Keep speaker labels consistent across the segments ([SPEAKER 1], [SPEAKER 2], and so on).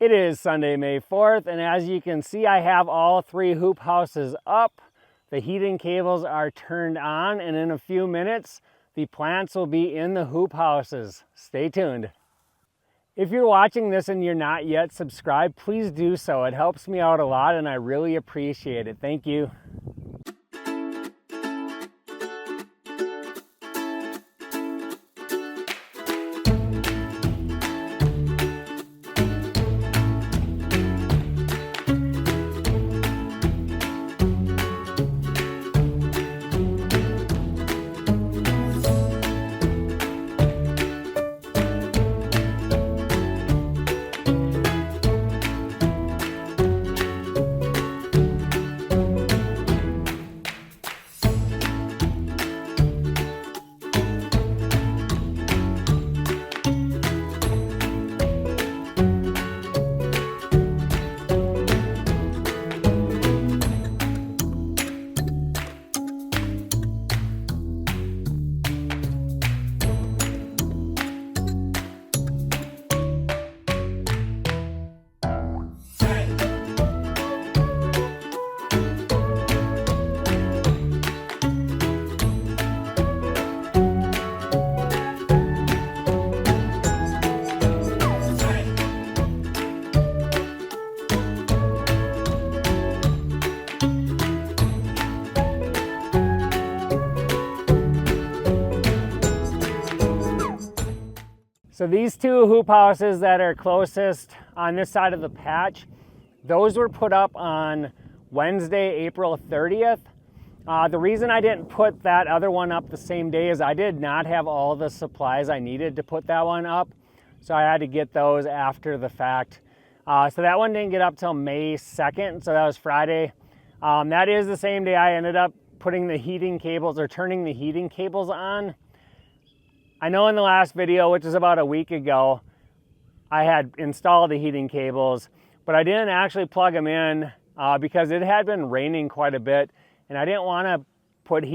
[SPEAKER 1] It is Sunday, May 4th, and as you can see, I have all 3 hoop houses up. The heating cables are turned on, and in a few minutes, the plants will be in the hoop houses. Stay tuned. If you're watching this and you're not yet subscribed, please do so. It helps me out a lot, and I really appreciate it. Thank you. So these 2 hoop houses that are closest on this side of the patch, those were put up on Wednesday, April 30th. The reason I didn't put that other one up the same day is I did not have all the supplies I needed to put that one up. So I had to get those after the fact. So that one didn't get up till May 2nd, so that was Friday. That is the same day I ended up putting the heating cables or turning the heating cables on. I know in the last video, which is about a week ago, I had installed the heating cables, but I didn't actually plug them in because it had been raining quite a bit, and I didn't want to put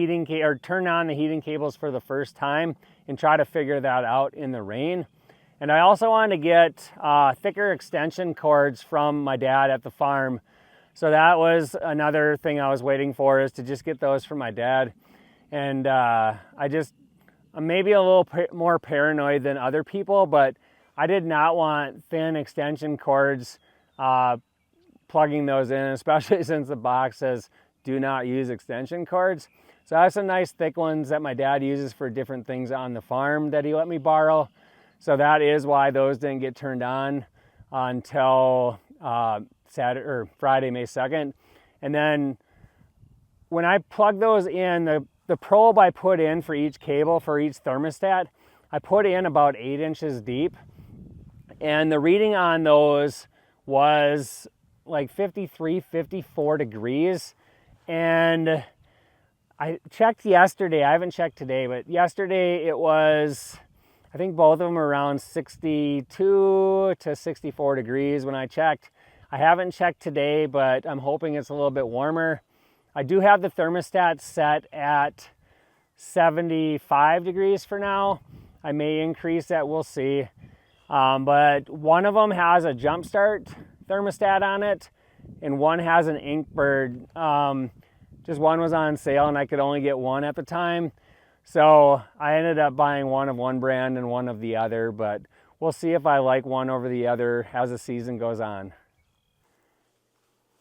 [SPEAKER 1] turn on the heating cables for the first time and try to figure that out in the rain. And I also wanted to get thicker extension cords from my dad at the farm. So that was another thing I was waiting for, is to just get those from my dad. And I'm maybe a little more paranoid than other people, but I did not want thin extension cords plugging those in, especially since the box says do not use extension cords. So I have some nice thick ones that my dad uses for different things on the farm that he let me borrow. So that is why those didn't get turned on until Friday, May 2nd. And then when I plug those in, the probe I put in for each cable, for each thermostat, I put in about 8 inches deep. And the reading on those was like 53, 54 degrees. And I checked yesterday, I haven't checked today, but yesterday it was, I think both of them were around 62 to 64 degrees when I checked. I haven't checked today, but I'm hoping it's a little bit warmer. I do have the thermostat set at 75 degrees for now. I may increase that, we'll see. But one of them has a jumpstart thermostat on it, and one has an Inkbird. Just one was on sale, and I could only get one at the time. So I ended up buying one of one brand and one of the other, but we'll see if I like one over the other as the season goes on.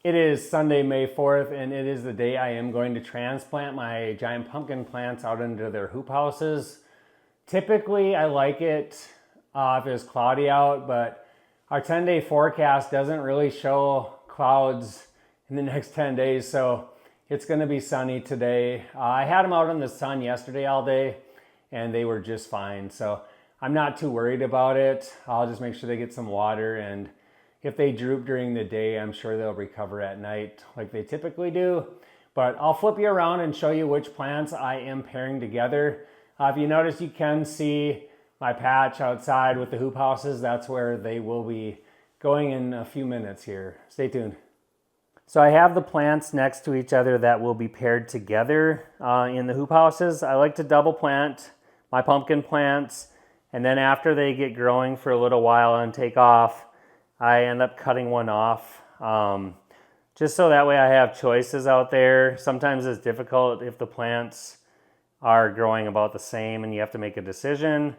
[SPEAKER 1] It is Sunday, May 4th, and it is the day I am going to transplant my giant pumpkin plants out into their hoop houses. Typically, I like it if it's cloudy out, but our 10-day forecast doesn't really show clouds in the next 10 days, so it's going to be sunny today. I had them out in the sun yesterday all day, and they were just fine, so I'm not too worried about it. I'll just make sure they get some water, and if they droop during the day, I'm sure they'll recover at night like they typically do. But I'll flip you around and show you which plants I am pairing together. If you notice, you can see my patch outside with the hoop houses. That's where they will be going in a few minutes here. Stay tuned. So I have the plants next to each other that will be paired together in the hoop houses. I like to double plant my pumpkin plants, and then after they get growing for a little while and take off, I end up cutting one off. Just so that way I have choices out there. Sometimes it's difficult if the plants are growing about the same and you have to make a decision.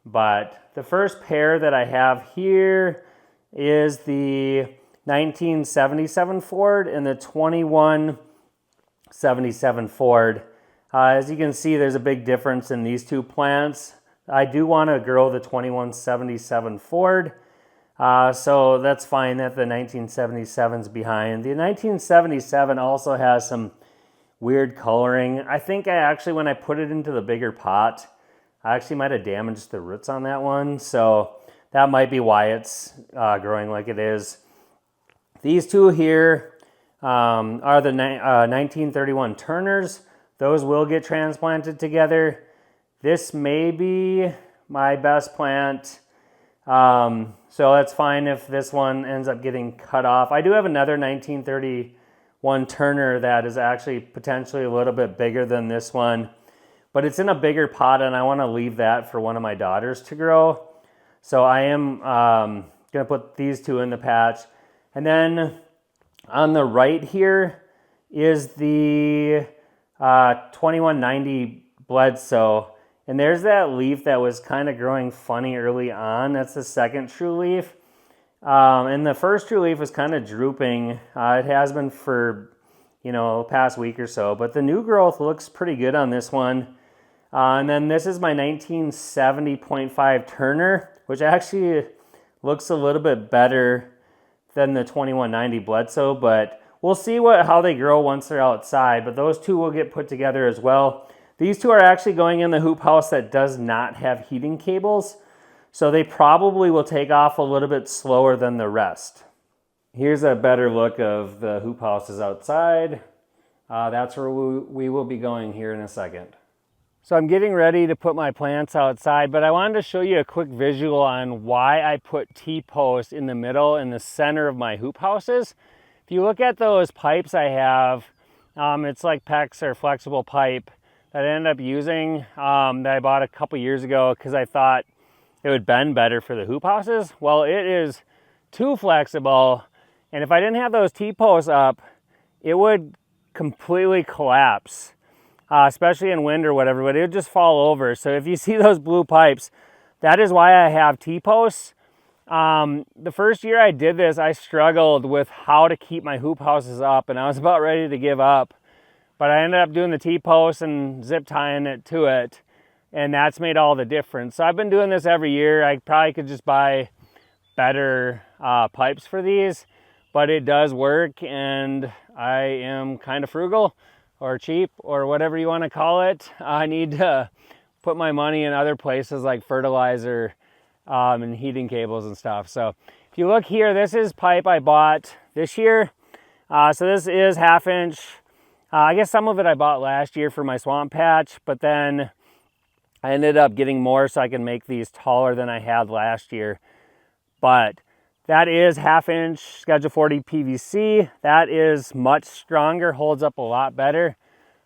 [SPEAKER 1] But the first pair that I have here is the 1977 Ford and the 2177 Ford. As you can see, there's a big difference in these two plants. I do want to grow the 2177 Ford. So that's fine that the 1977's behind. The 1977 also has some weird coloring. I think when I put it into the bigger pot, I actually might have damaged the roots on that one. So that might be why it's growing like it is. These two here are the 1931 Turners. Those will get transplanted together. This may be my best plant. So that's fine if this one ends up getting cut off. I do have another 1931 Turner that is actually potentially a little bit bigger than this one, but it's in a bigger pot and I want to leave that for one of my daughters to grow. So I am going to put these two in the patch. And then on the right here is the 2190 Bledsoe. And there's that leaf that was kind of growing funny early on. That's the second true leaf. And the first true leaf was kind of drooping. It has been for, the past week or so. But the new growth looks pretty good on this one. And then this is my 1970.5 Turner, which actually looks a little bit better than the 2190 Bledsoe. But we'll see how they grow once they're outside. But those two will get put together as well. These two are actually going in the hoop house that does not have heating cables, so they probably will take off a little bit slower than the rest. Here's a better look of the hoop houses outside. That's where we will be going here in a second. So I'm getting ready to put my plants outside, but I wanted to show you a quick visual on why I put T-posts in the middle in the center of my hoop houses. If you look at those pipes I have, it's like PEX or flexible pipe that I ended up using that I bought a couple years ago because I thought it would bend better for the hoop houses. Well, it is too flexible, and if I didn't have those T-posts up, it would completely collapse, especially in wind or whatever, but it would just fall over. So if you see those blue pipes, that is why I have T-posts. The first year I did this, I struggled with how to keep my hoop houses up, and I was about ready to give up. But I ended up doing the T-post and zip tying it to it, and that's made all the difference. So I've been doing this every year. I probably could just buy better pipes for these, but it does work, and I am kind of frugal or cheap or whatever you want to call it. I need to put my money in other places like fertilizer and heating cables and stuff. So if you look here, this is pipe I bought this year. So this is 1/2 inch. I guess some of it I bought last year for my swamp patch, but then I ended up getting more so I can make these taller than I had last year. But that is 1/2 inch Schedule 40 PVC. That is much stronger, holds up a lot better.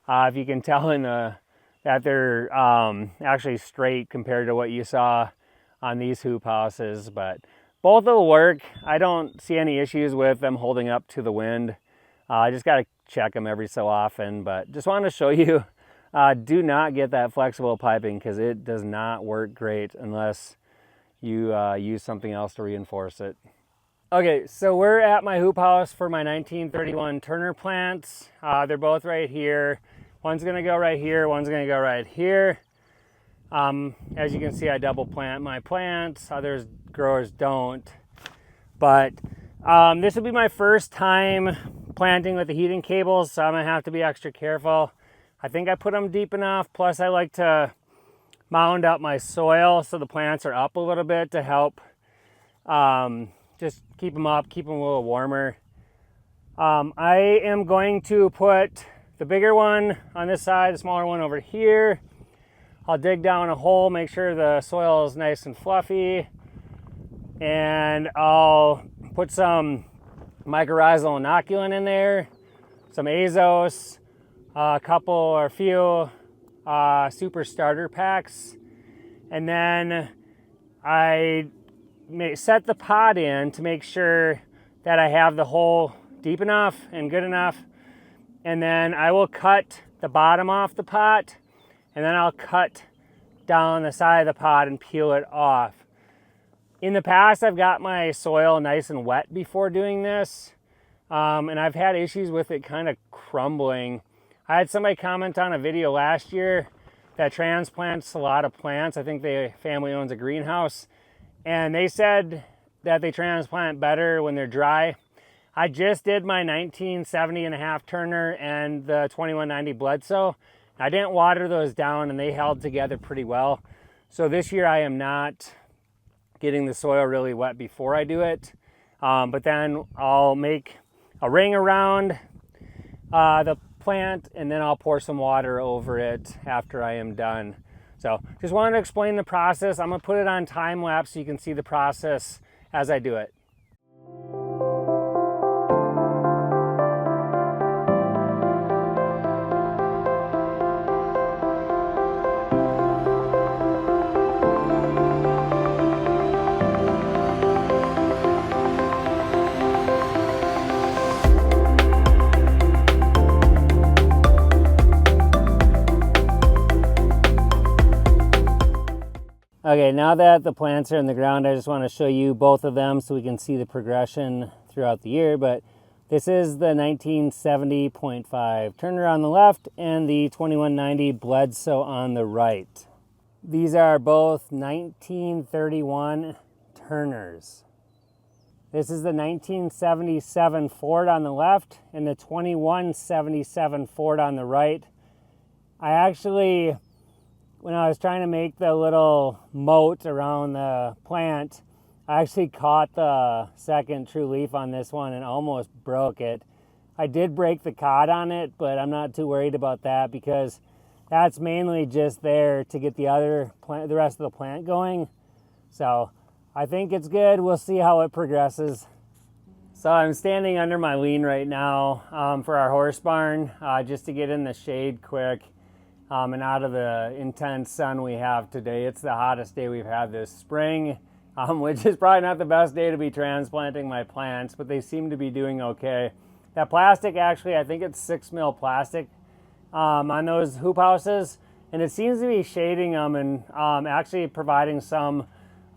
[SPEAKER 1] If you can tell that they're actually straight compared to what you saw on these hoop houses. But both will work. I don't see any issues with them holding up to the wind. I just got to check them every so often, but just wanted to show you, do not get that flexible piping because it does not work great unless you use something else to reinforce it. Okay, so we're at my hoop house for my 1931 Turner plants. They're both right here. One's gonna go right here, one's gonna go right here. As you can see, I double plant my plants. Others growers don't. But this will be my first time planting with the heating cables, so I'm gonna have to be extra careful. I think I put them deep enough, plus I like to mound up my soil so the plants are up a little bit to help just keep them up, keep them a little warmer. I am going to put the bigger one on this side, the smaller one over here. I'll dig down a hole, make sure the soil is nice and fluffy, and I'll put some mycorrhizal inoculant in there, some azos, a couple or a few super starter packs, and then I set the pot in to make sure that I have the hole deep enough and good enough. And then I will cut the bottom off the pot, and then I'll cut down the side of the pot and peel it off. In the past, I've got my soil nice and wet before doing this, and I've had issues with it kind of crumbling. I had somebody comment on a video last year that transplants a lot of plants. I think the family owns a greenhouse, and they said that they transplant better when they're dry. I just did my 1970.5 Turner and the 2190 Bledsoe. I didn't water those down, and they held together pretty well. So this year I am not getting the soil really wet before I do it. But then I'll make a ring around the plant, and then I'll pour some water over it after I am done. So just wanted to explain the process. I'm gonna put it on time lapse so you can see the process as I do it. Okay, now that the plants are in the ground, I just want to show you both of them so we can see the progression throughout the year. But this is the 1970.5 Turner on the left and the 2190 Bledsoe on the right. These are both 1931 Turners. This is the 1977 Ford on the left and the 2177 Ford on the right. I actually, when I was trying to make the little moat around the plant, I actually caught the second true leaf on this one and almost broke it. I did break the cod on it, but I'm not too worried about that because that's mainly just there to get the rest of the plant going. So I think it's good. We'll see how it progresses. So I'm standing under my lean right now for our horse barn just to get in the shade quick. And out of the intense sun we have today. It's the hottest day we've had this spring, which is probably not the best day to be transplanting my plants, but they seem to be doing okay. That plastic, actually, I think it's 6 mil plastic on those hoop houses, and it seems to be shading them and actually providing some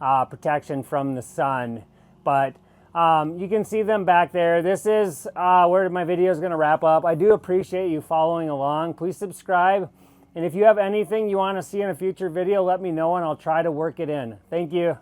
[SPEAKER 1] protection from the sun. But you can see them back there. This is where my video is going to wrap up. I do appreciate you following along. Please subscribe. And if you have anything you want to see in a future video, let me know and I'll try to work it in. Thank you.